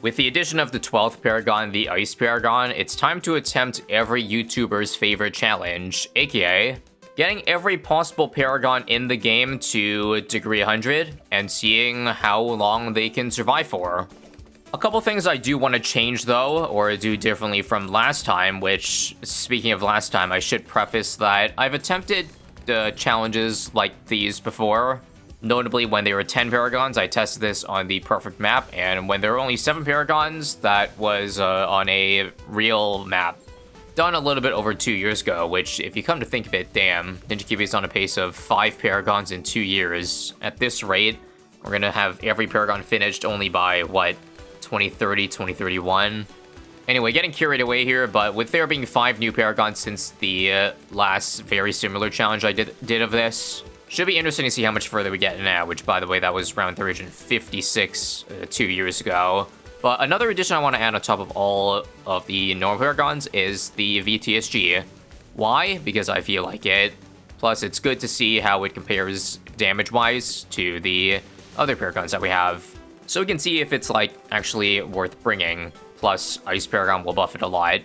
With the addition of the 12th Paragon, the Ice Paragon, it's time to attempt every YouTuber's favorite challenge, aka getting every possible Paragon in the game to degree 100 and seeing how long they can survive for. A couple things I do want to change though, or do differently from last time, which, speaking of last time, I should preface that I've attempted challenges like these before. Notably, when there were 10 Paragons, I tested this on the perfect map, and when there were only 7 Paragons, that was on a real map. Done a little bit over 2 years ago, which, if you come to think of it, damn, Ninja Kiwi's on a pace of 5 Paragons in 2 years. At this rate, we're gonna have every Paragon finished only by, what, 2030, 2031? Anyway, getting carried away here, but with there being 5 new Paragons since the last very similar challenge I did of this, should be interesting to see how much further we get now, which, by the way, that was round 356 2 years ago. But another addition I want to add on top of all of the normal Paragons is the VTSG. Why? Because I feel like it. Plus, it's good to see how it compares damage-wise to the other Paragons that we have. So we can see if it's, like, actually worth bringing. Plus, Ice Paragon will buff it a lot.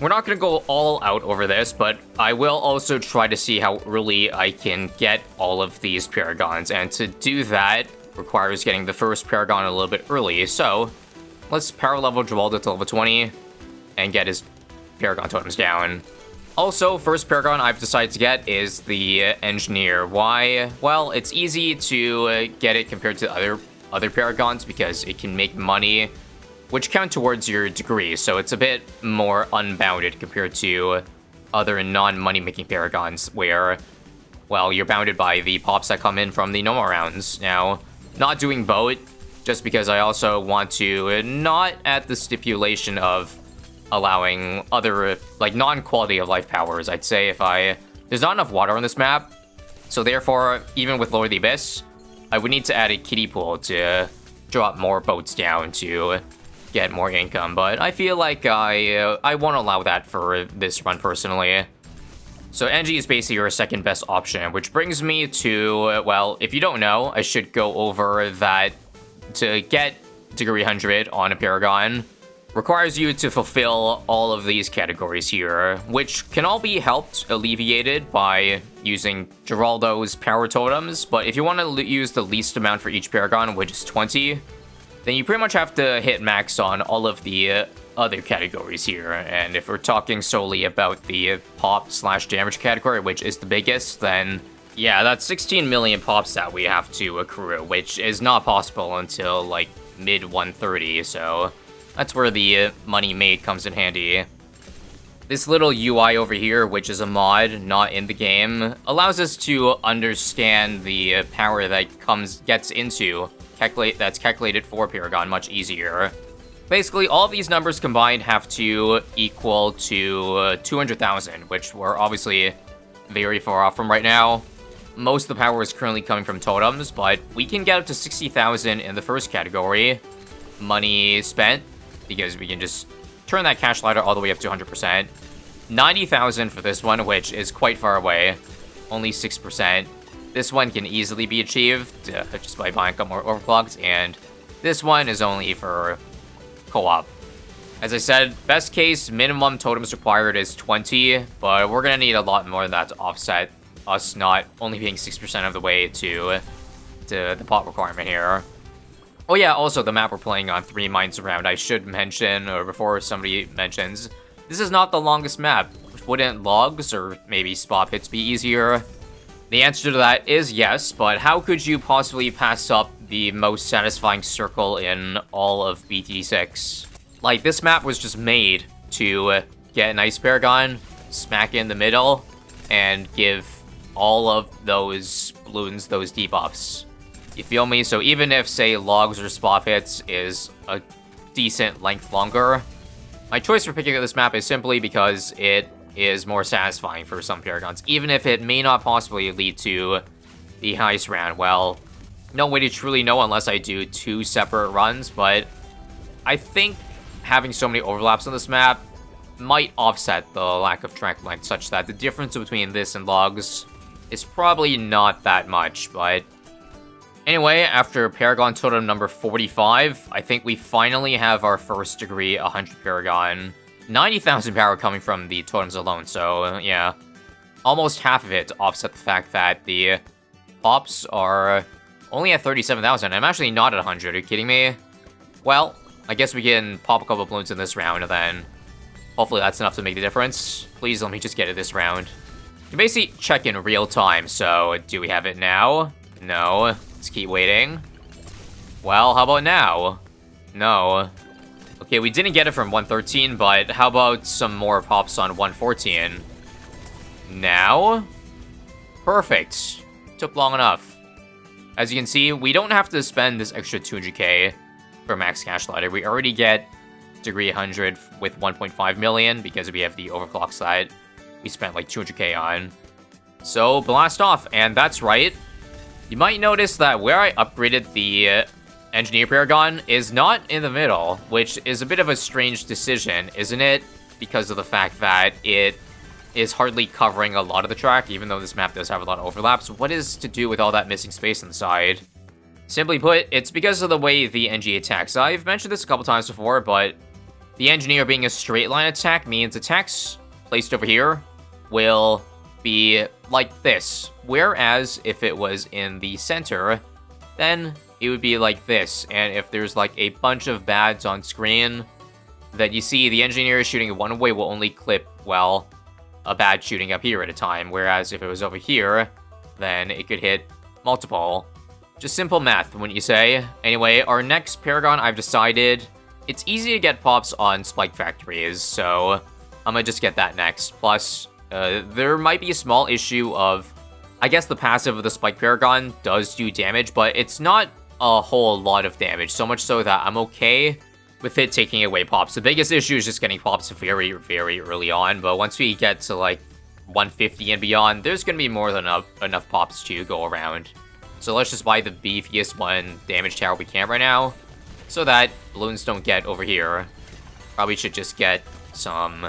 We're not going to go all out over this, but I will also try to see how early I can get all of these Paragons, and to do that requires getting the first Paragon a little bit early, so let's power level Geraldo to level 20 and get his Paragon totems down. Also, first Paragon I've decided to get is the Engineer. Why? Well, it's easy to get it compared to other Paragons because it can make money, which count towards your degree, so it's a bit more unbounded compared to other non-money-making Paragons, where, well, you're bounded by the pops that come in from the normal rounds. Now, not doing boat, just because I also want to not at the stipulation of allowing other, like, non-quality of life powers. I'd say there's not enough water on this map, so therefore, even with Lower the Abyss, I would need to add a kiddie pool to drop more boats down to get more income, but I feel like I won't allow that for this run personally. So Engie is basically your second best option, which brings me to, well, if you don't know, I should go over that to get degree 100 on a Paragon requires you to fulfill all of these categories here, which can all be helped alleviated by using Geraldo's power totems, but if you want to use the least amount for each Paragon, which is 20, then you pretty much have to hit max on all of the other categories here. And if we're talking solely about the pop/damage category, which is the biggest, then yeah, that's 16 million pops that we have to accrue, which is not possible until like mid 130, so that's where the money made comes in handy. This little UI over here, which is a mod, not in the game, allows us to understand the power that gets into that's calculated for Paragon much easier. Basically, all of these numbers combined have to equal to 200,000, which we're obviously very far off from right now. Most of the power is currently coming from totems, but we can get up to 60,000 in the first category. Money spent, because we can just turn that cash ladder all the way up to 100%. 90,000 for this one, which is quite far away. Only 6%. This one can easily be achieved just by buying a couple more overclocks, and this one is only for co-op. As I said, best case, minimum totems required is 20, but we're gonna need a lot more than that to offset us not only being 6% of the way to the pot requirement here. Oh yeah, also the map we're playing on, 3 mines around, I should mention, or before somebody mentions, this is not the longest map. Wouldn't logs or maybe spot hits be easier? The answer to that is yes, but how could you possibly pass up the most satisfying circle in all of BT6? Like, this map was just made to get an Ice Paragon, smack in the middle, and give all of those balloons those debuffs. You feel me? So even if, say, logs or spot hits is a decent length longer, my choice for picking up this map is simply because it is more satisfying for some Paragons, even if it may not possibly lead to the highest round. Well, no way to truly know unless I do 2 separate runs, but I think having so many overlaps on this map might offset the lack of track length, such that the difference between this and logs is probably not that much, but Anyway, after Paragon Totem number 45, I think we finally have our first degree 100 Paragon. 90,000 power coming from the totems alone, so yeah. Almost half of it to offset the fact that the pops are only at 37,000. I'm actually not at 100, are you kidding me? Well, I guess we can pop a couple balloons in this round, and then hopefully that's enough to make the difference. Please let me just get it this round. You can basically check in real time, so do we have it now? No. Let's keep waiting. Well, how about now? No. Okay, we didn't get it from 113, but how about some more pops on 114? Now? Perfect. Took long enough. As you can see, we don't have to spend this extra 200k for max cash ladder. We already get degree 100 with 1.5 million because we have the overclock side we spent like 200k on. So, blast off, and that's right. You might notice that where I upgraded the Engineer Paragon is not in the middle, which is a bit of a strange decision, isn't it? Because of the fact that it is hardly covering a lot of the track, even though this map does have a lot of overlaps. What is to do with all that missing space on the side? Simply put, it's because of the way the NG attacks. I've mentioned this a couple times before, but the Engineer being a straight line attack means attacks placed over here will be like this. Whereas if it was in the center, then it would be like this. And if there's like a bunch of bads on screen that you see, the Engineer shooting one way will only clip, well, a bad shooting up here at a time. Whereas if it was over here, then it could hit multiple. Just simple math, wouldn't you say? Anyway, our next Paragon, I've decided it's easy to get pops on Spike Factories, so I'm gonna just get that next. Plus, there might be a small issue of, I guess the passive of the Spike Paragon does do damage, but it's not a whole lot of damage, so much so that I'm okay with it taking away pops. The biggest issue is just getting pops very, very early on, but once we get to like 150 and beyond, there's gonna be more than enough pops to go around. So let's just buy the beefiest one damage tower we can right now, so that balloons don't get over here. Probably should just get some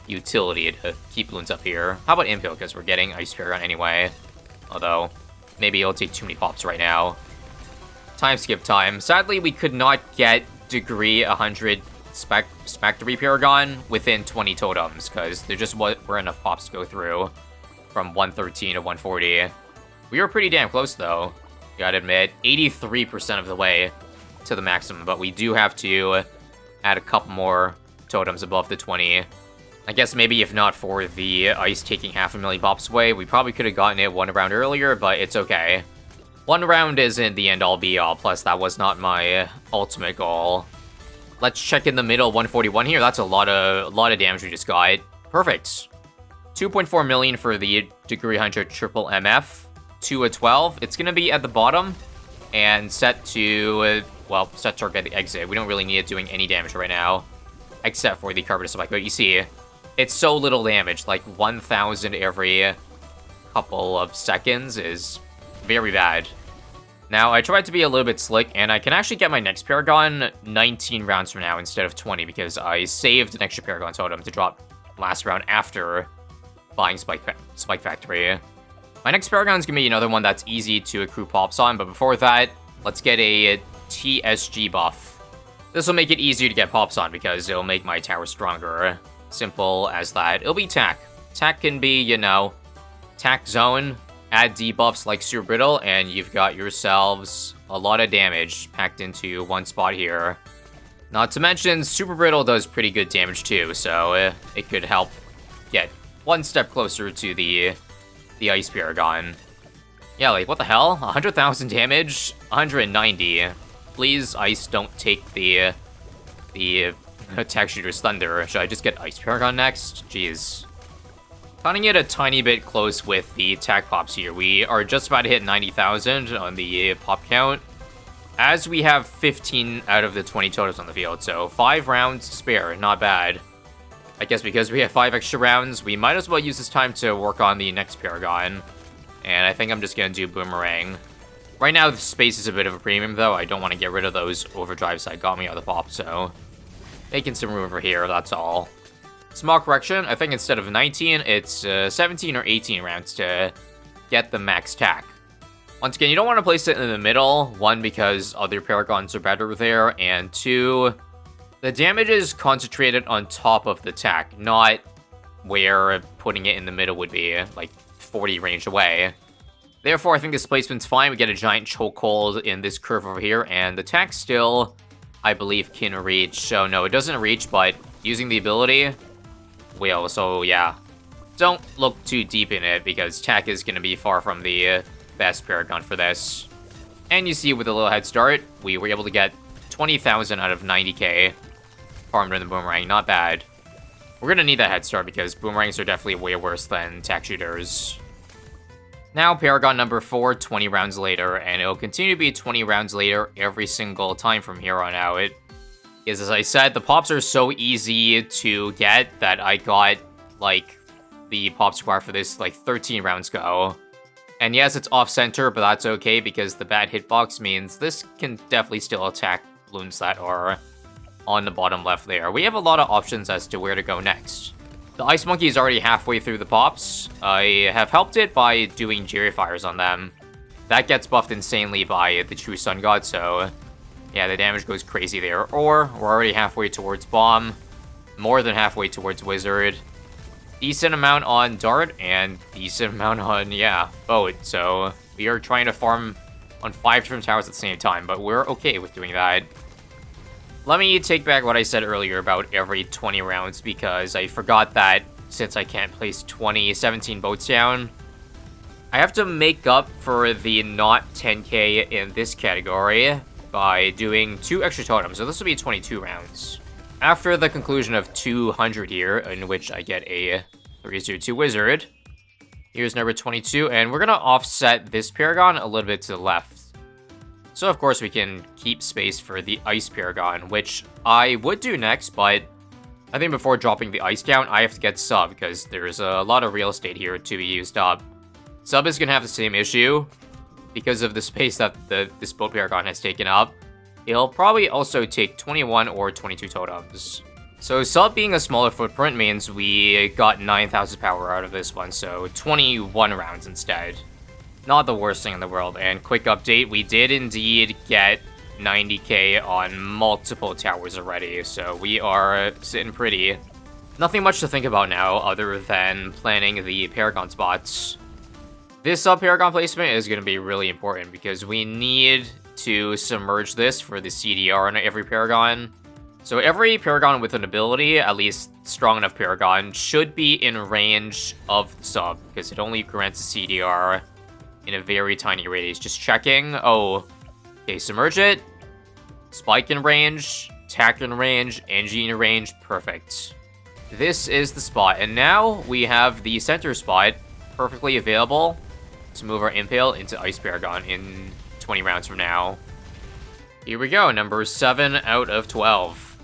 utility to keep balloons up here. How about Impale, because we're getting Ice Paragon anyway. Although, maybe it'll take too many pops right now. Time skip time. Sadly, we could not get degree 100 Spectre Paragon within 20 totems, because there just weren't enough pops to go through from 113 to 140. We were pretty damn close, though. Gotta admit, 83% of the way to the maximum, but we do have to add a couple more totems above the 20. I guess maybe if not for the ice taking 500,000 pops away, we probably could have gotten it one round earlier, but it's okay. One round isn't the end-all be-all, plus that was not my ultimate goal. Let's check in the middle, 141 here. That's a lot of damage we just got. Perfect. 2.4 million for the degree 100 triple MF. 2 of 12. It's gonna be at the bottom and set to, well, set target the exit. We don't really need it doing any damage right now, except for the Carpet Spike. But you see, it's so little damage, like 1,000 every couple of seconds is very bad. Now, I tried to be a little bit slick, and I can actually get my next Paragon 19 rounds from now instead of 20, because I saved an extra Paragon totem to drop last round after buying Spike Factory. My next Paragon is going to be another one that's easy to accrue pops on, but before that, let's get a TSG buff. This will make it easier to get pops on, because it'll make my tower stronger. Simple as that. It'll be Tack. Tack can be, you know, Tack Zone, add debuffs like Super Brittle, and you've got yourselves a lot of damage packed into one spot here. Not to mention, Super Brittle does pretty good damage too, so it could help get one step closer to the Ice Paragon. Yeah, like, what the hell? 100,000 damage? 190. Please, Ice, don't take the Attack Shooter's Thunder. Should I just get Ice Paragon next? Jeez. Cutting it a tiny bit close with the attack pops here. We are just about to hit 90,000 on the pop count, as we have 15 out of the 20 totems on the field, so 5 rounds to spare, not bad. I guess because we have 5 extra rounds, we might as well use this time to work on the next Paragon. And I think I'm just gonna do Boomerang. Right now, the space is a bit of a premium, though. I don't want to get rid of those overdrives that got me out of the pop, so making some room over here, that's all. Small correction, I think instead of 19, it's 17 or 18 rounds to get the max tack. Once again, you don't want to place it in the middle. One, because other paragons are better there, and two, the damage is concentrated on top of the Tack, not where putting it in the middle would be, like 40 range away. Therefore, I think this placement's fine. We get a giant chokehold in this curve over here, and the Tack still, I believe, can reach. Oh, no, it doesn't reach, but using the ability will. So, yeah. Don't look too deep in it, because Tack is going to be far from the best paragon for this. And you see, with a little head start, we were able to get 20,000 out of 90k farmed in the Boomerang. Not bad. We're going to need that head start, because Boomerangs are definitely way worse than Tack shooters. Now, Paragon number 4, 20 rounds later, and it'll continue to be 20 rounds later every single time from here on out. As I said, the pops are so easy to get that I got, like, the pop square for this, like, 13 rounds ago. And yes, it's off-center, but that's okay, because the bad hitbox means this can definitely still attack balloons that are on the bottom left there. We have a lot of options as to where to go next. The Ice Monkey is already halfway through the pops. I have helped it by doing Jerry Fires on them. That gets buffed insanely by the True Sun God, so yeah, the damage goes crazy there. Or we're already halfway towards Bomb, more than halfway towards Wizard. Decent amount on Dart, and decent amount on, yeah, Boat. So we are trying to farm on 5 different towers at the same time, but we're okay with doing that. Let me take back what I said earlier about every 20 rounds, because I forgot that since I can't place 17 boats down, I have to make up for the not 10k in this category by doing 2 extra totems, so this will be 22 rounds. After the conclusion of 200 here, in which I get a 302 Wizard, here's number 22, and we're going to offset this Paragon a little bit to the left. So, of course, we can keep space for the Ice Paragon, which I would do next, but I think before dropping the Ice down, I have to get Sub, because there's a lot of real estate here to be used up. Sub is going to have the same issue, because of the space that this Boat Paragon has taken up. It'll probably also take 21 or 22 totems. So, Sub being a smaller footprint means we got 9,000 power out of this one, so 21 rounds instead. Not the worst thing in the world. And quick update, we did indeed get 90k on multiple towers already, so we are sitting pretty. Nothing much to think about now other than planning the Paragon spots. This Paragon placement is going to be really important because we need to submerge this for the CDR on every Paragon. So every Paragon with an ability, at least strong enough Paragon, should be in range of the sub, because it only grants a CDR in a very tiny radius. Just checking. Oh, okay, submerge it. Spike in range, Tack in range, Engie in range. Perfect. This is the spot. And now we have the center spot perfectly available to move our Impale into Ice Paragon in 20 rounds from now. Here we go, number 7 out of 12.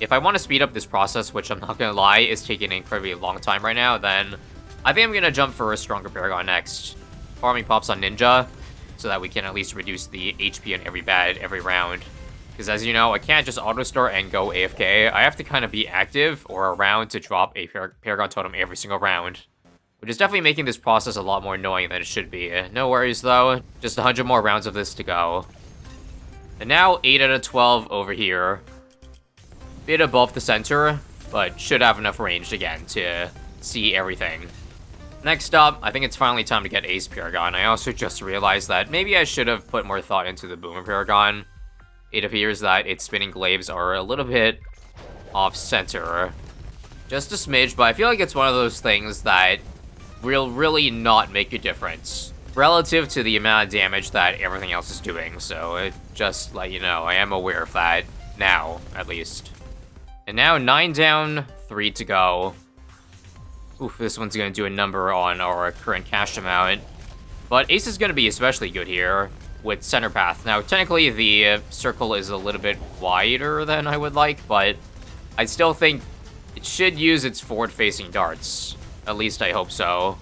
If I want to speed up this process, which I'm not going to lie, is taking an incredibly long time right now, then I think I'm going to jump for a stronger Paragon next. Farming pops on Ninja, so that we can at least reduce the HP on every bad every round. Because as you know, I can't just auto-start and go AFK. I have to kind of be active or around to drop a Paragon Totem every single round. Which is definitely making this process a lot more annoying than it should be. No worries though, just 100 more rounds of this to go. And now 8 out of 12 over here. Bit above the center, but should have enough range again to see everything. Next up, I think it's finally time to get Ace Paragon. I also just realized that maybe I should have put more thought into the Boomer Paragon. It appears that its spinning glaives are a little bit off-center. Just a smidge, but I feel like it's one of those things that will really not make a difference relative to the amount of damage that everything else is doing. So just let you know, I am aware of that now, at least. And now 9 down, 3 to go. Oof, this one's going to do a number on our current cash amount. But Ace is going to be especially good here with Center Path. Now, technically, the circle is a little bit wider than I would like, but I still think it should use its forward-facing darts. At least I hope so.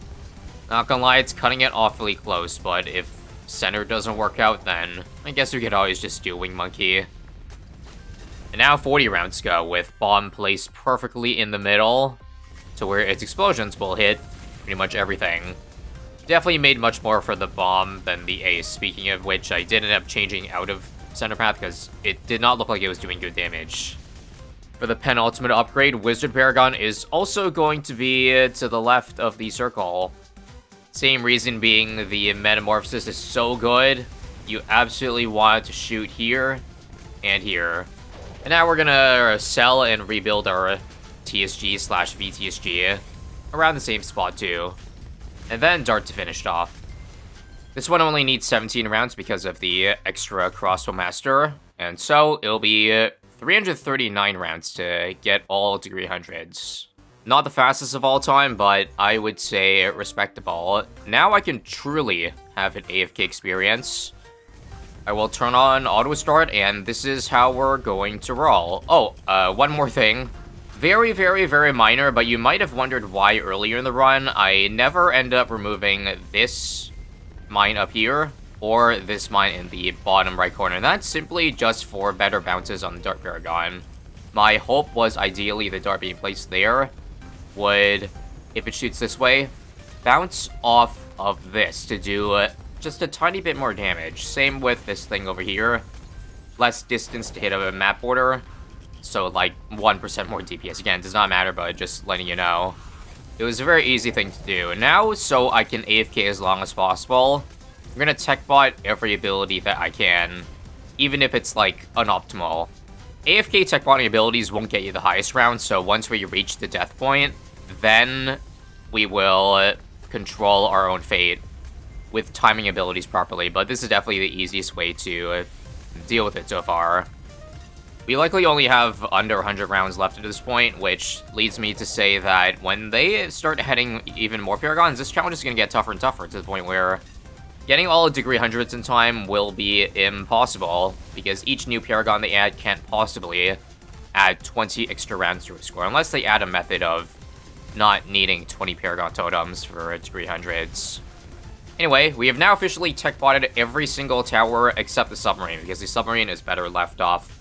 Not gonna lie, it's cutting it awfully close, but if center doesn't work out, then I guess we could always just do Wing Monkey. And now 40 rounds go, with Bomb placed perfectly in the middle, to where its explosions will hit pretty much everything. Definitely made much more for the bomb than the ace, speaking of which I did end up changing out of center path because it did not look like it was doing good damage. For the penultimate upgrade, Wizard Paragon is also going to be to the left of the circle. Same reason being the Metamorphosis is so good, you absolutely want to shoot here and here. And now we're gonna sell and rebuild our TSG/VTSG around the same spot too. And then dart to finish it off. This one only needs 17 rounds because of the extra crossbow master, and so it'll be 339 rounds to get all degree 100s. Not the fastest of all time, but I would say respectable. Now I can truly have an AFK experience. I will turn on auto start, and this is how we're going to roll. Oh, one more thing. Very, very, very minor, but you might have wondered why earlier in the run I never end up removing this mine up here or this mine in the bottom right corner. And that's simply just for better bounces on the Dart Paragon. My hope was ideally the dart being placed there would, if it shoots this way, bounce off of this to do just a tiny bit more damage. Same with this thing over here. Less distance to hit a map border. So, like, 1% more DPS. Again, does not matter, but just letting you know. It was a very easy thing to do. Now, so I can AFK as long as possible, I'm gonna tech bot every ability that I can, even if it's, like, unoptimal. AFK tech botting abilities won't get you the highest round, so once we reach the death point, then we will control our own fate with timing abilities properly. But this is definitely the easiest way to deal with it so far. We likely only have under 100 rounds left at this point, which leads me to say that when they start heading even more Paragons, this challenge is going to get tougher and tougher to the point where getting all degree 100s in time will be impossible, because each new Paragon they add can't possibly add 20 extra rounds to a score, unless they add a method of not needing 20 Paragon totems for degree 100s. Anyway, we have now officially tech-botted every single tower except the submarine, because the submarine is better left off,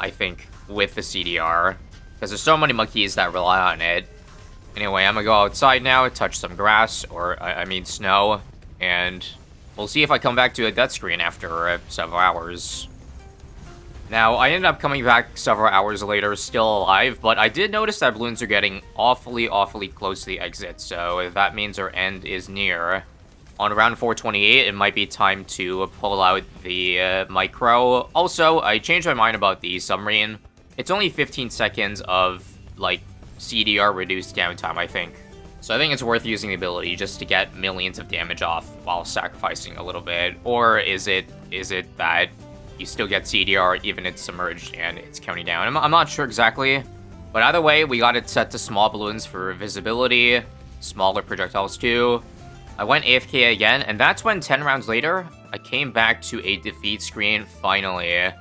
I think, with the CDR, because there's so many monkeys that rely on it. Anyway, I'm gonna go outside now, touch some grass, or I mean snow, and we'll see if I come back to a death screen after several hours. Now, I ended up coming back several hours later, still alive, but I did notice that balloons are getting awfully close to the exit, so that means our end is near. On round 428, it might be time to pull out the micro. Also, I changed my mind about the submarine. It's only 15 seconds of, like, CDR reduced downtime, I think. So I think it's worth using the ability just to get millions of damage off while sacrificing a little bit. Or is it that you still get CDR even it's submerged and it's counting down? I'm not sure exactly. But either way, we got it set to small balloons for visibility, smaller projectiles too. I went AFK again, and that's when 10 rounds later, I came back to a defeat screen, finally.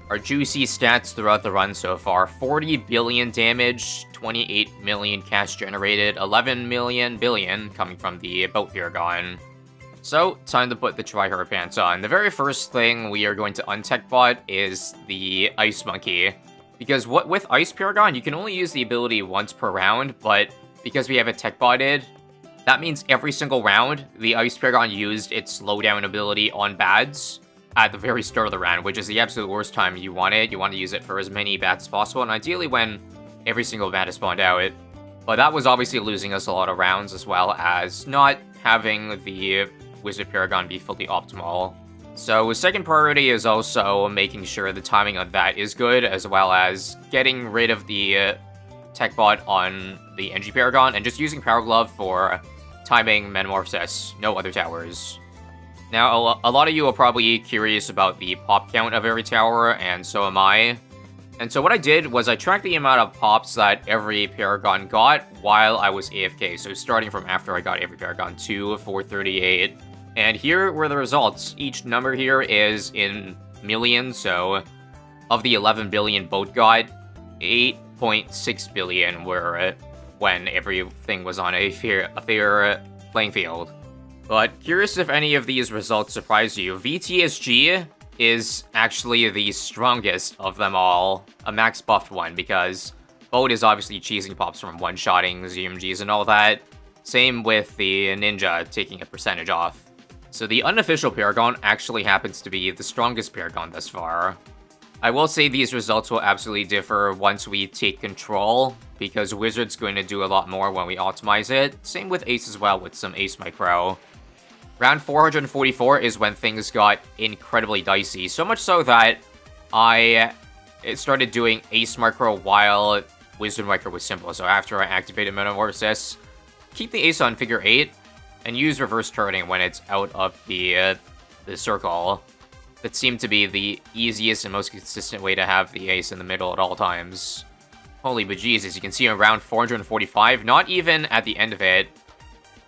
Our juicy stats throughout the run so far: 40 billion damage, 28 million cash generated, 11 billion coming from the boat Paragon. So, time to put the Tri-Hero pants on. The very first thing we are going to untech bot is the Ice Monkey. Because with Ice Paragon, you can only use the ability once per round, but because we have it tech botted, that means every single round, the Ice Paragon used its slowdown ability on bads at the very start of the round, which is the absolute worst time you want it. You want to use it for as many bads as possible, and ideally when every single bad is spawned out. But that was obviously losing us a lot of rounds, as well as not having the Wizard Paragon be fully optimal. So second priority is also making sure the timing on that is good, as well as getting rid of the tech bot on the NG Paragon, and just using Power Glove for timing Metamorphosis, no other towers. Now, a lot of you are probably curious about the pop count of every tower, and so am I. And so what I did was I tracked the amount of pops that every Paragon got while I was AFK, so starting from after I got every Paragon to 438. And here were the results. Each number here is in millions, so of the 11 billion boat got, 8.6 billion were when everything was on a fair playing field. But curious if any of these results surprise you. VTSG is actually the strongest of them all, a max buffed one, because boat is obviously cheesing pops from one-shotting ZMGs and all that. Same with the Ninja taking a percentage off. So the unofficial Paragon actually happens to be the strongest Paragon thus far. I will say these results will absolutely differ once we take control, because Wizard's going to do a lot more when we optimize it. Same with Ace as well, with some Ace Micro. Round 444 is when things got incredibly dicey, so much so that I started doing Ace Micro while Wizard Micro was simple. So after I activated Metamorphosis, keep the Ace on figure 8, and use reverse turning when it's out of the circle. That seemed to be the easiest and most consistent way to have the Ace in the middle at all times. Holy bejesus, you can see in round 445, not even at the end of it,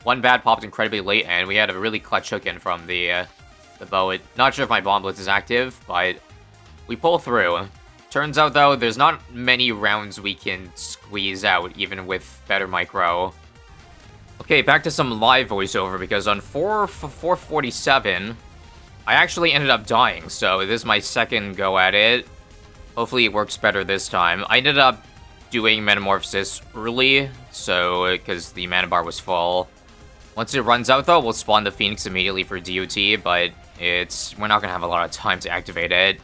one bad popped incredibly late, and we had a really clutch hook-in from the bow. Not sure if my Bomb Blitz is active, but we pull through. Turns out, though, there's not many rounds we can squeeze out, even with better micro. Okay, back to some live voiceover, because on 447, I actually ended up dying, so this is my second go at it. Hopefully it works better this time. I ended up doing Metamorphosis early, so because the mana bar was full. Once it runs out, though, we'll spawn the Phoenix immediately for DOT, but we're not going to have a lot of time to activate it.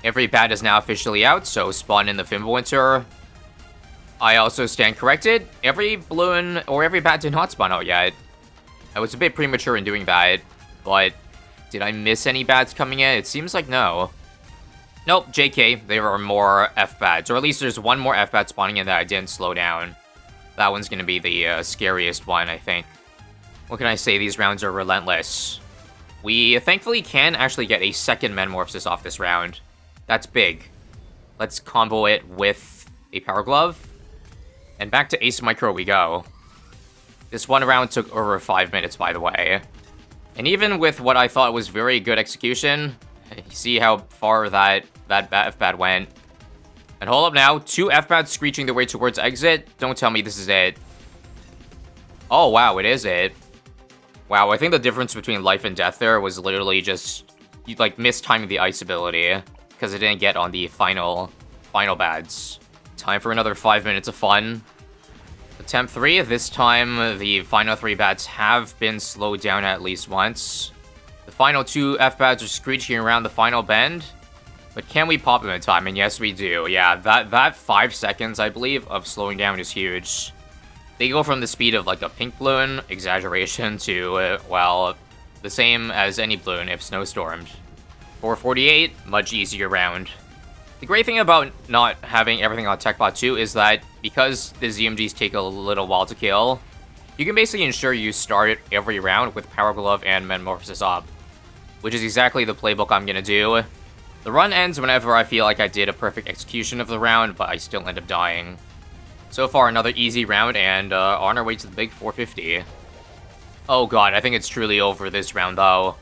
Every bat is now officially out, so spawn in the Fimbulwinter. I also stand corrected. Every balloon or every bat did not spawn out yet. I was a bit premature in doing that, but did I miss any bats coming in? It seems like no. Nope, JK, there are more F-bats, or at least there's one more F-bat spawning in that I didn't slow down. That one's gonna be the scariest one, I think. What can I say? These rounds are relentless. We thankfully can actually get a second Metamorphosis off this round. That's big. Let's combo it with a Power Glove. And back to Ace Micro we go. This one round took over 5 minutes, by the way. And even with what I thought was very good execution, you see how far that F-Bat went. And hold up now, 2 F-Bats screeching their way towards exit. Don't tell me this is it. Oh, wow, it is it. Wow, I think the difference between life and death there was literally just, like, mistiming the ice ability, because it didn't get on the final bads. Time for another 5 minutes of fun. Attempt 3, this time the final 3 bats have been slowed down at least once. The final 2 F-bats are screeching around the final bend. But can we pop them in time? And yes, we do. Yeah, that 5 seconds, I believe, of slowing down is huge. They go from the speed of, like, a pink balloon, exaggeration, to, well, the same as any balloon if snowstormed. 448, much easier round. The great thing about not having everything on TechBot 2 is that because the ZMGs take a little while to kill, you can basically ensure you start every round with Power Glove and Metamorphosis up, which is exactly the playbook I'm gonna do. The run ends whenever I feel like I did a perfect execution of the round, but I still end up dying. So far, another easy round, and on our way to the big 450. Oh god, I think it's truly over this round, though.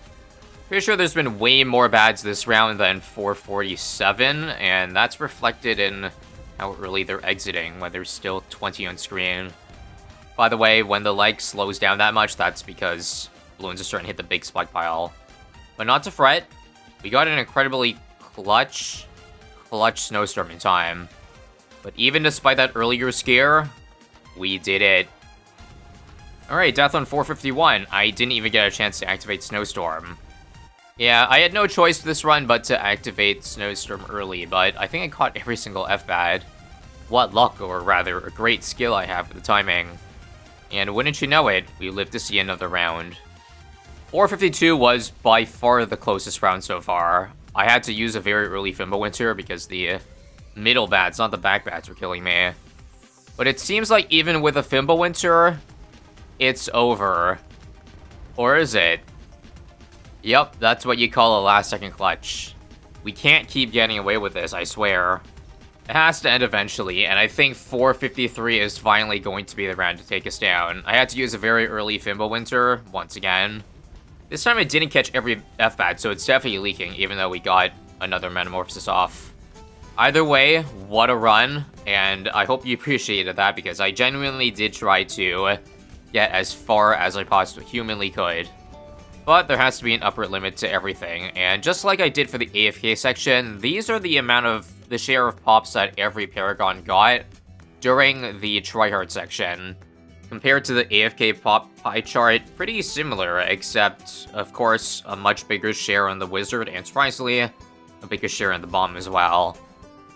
Pretty sure there's been way more bads this round than 447, and that's reflected in how early they're exiting, when there's still 20 on screen. By the way, when the leg slows down that much, that's because balloons are starting to hit the big spike pile. But not to fret, we got an incredibly clutch snowstorm in time. But even despite that earlier scare, we did it. Alright, death on 451. I didn't even get a chance to activate Snowstorm. Yeah, I had no choice this run but to activate Snowstorm early, but I think I caught every single F-Bad. What luck, or rather, a great skill I have for the timing. And wouldn't you know it, we lived to see another round. 452 was by far the closest round so far. I had to use a very early Fimbulwinter because the middle bats, not the back bats, were killing me. But it seems like even with a Fimbulwinter, it's over. Or is it? Yep, that's what you call a last-second clutch. We can't keep getting away with this, I swear. It has to end eventually, and I think 453 is finally going to be the round to take us down. I had to use a very early Fimbulwinter, once again. This time it didn't catch every F-Bat, so it's definitely leaking, even though we got another Metamorphosis off. Either way, what a run, and I hope you appreciated that, because I genuinely did try to get as far as I possibly humanly could. But there has to be an upper limit to everything, and just like I did for the AFK section, these are the share of pops that every Paragon got during the tryhard section. Compared to the AFK pop pie chart, pretty similar, except, of course, a much bigger share on the wizard, and surprisingly, a bigger share on the bomb as well.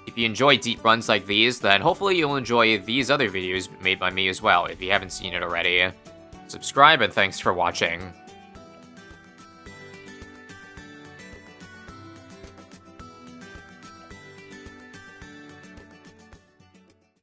If you enjoy deep runs like these, then hopefully you'll enjoy these other videos made by me as well, if you haven't seen it already. Subscribe, and thanks for watching.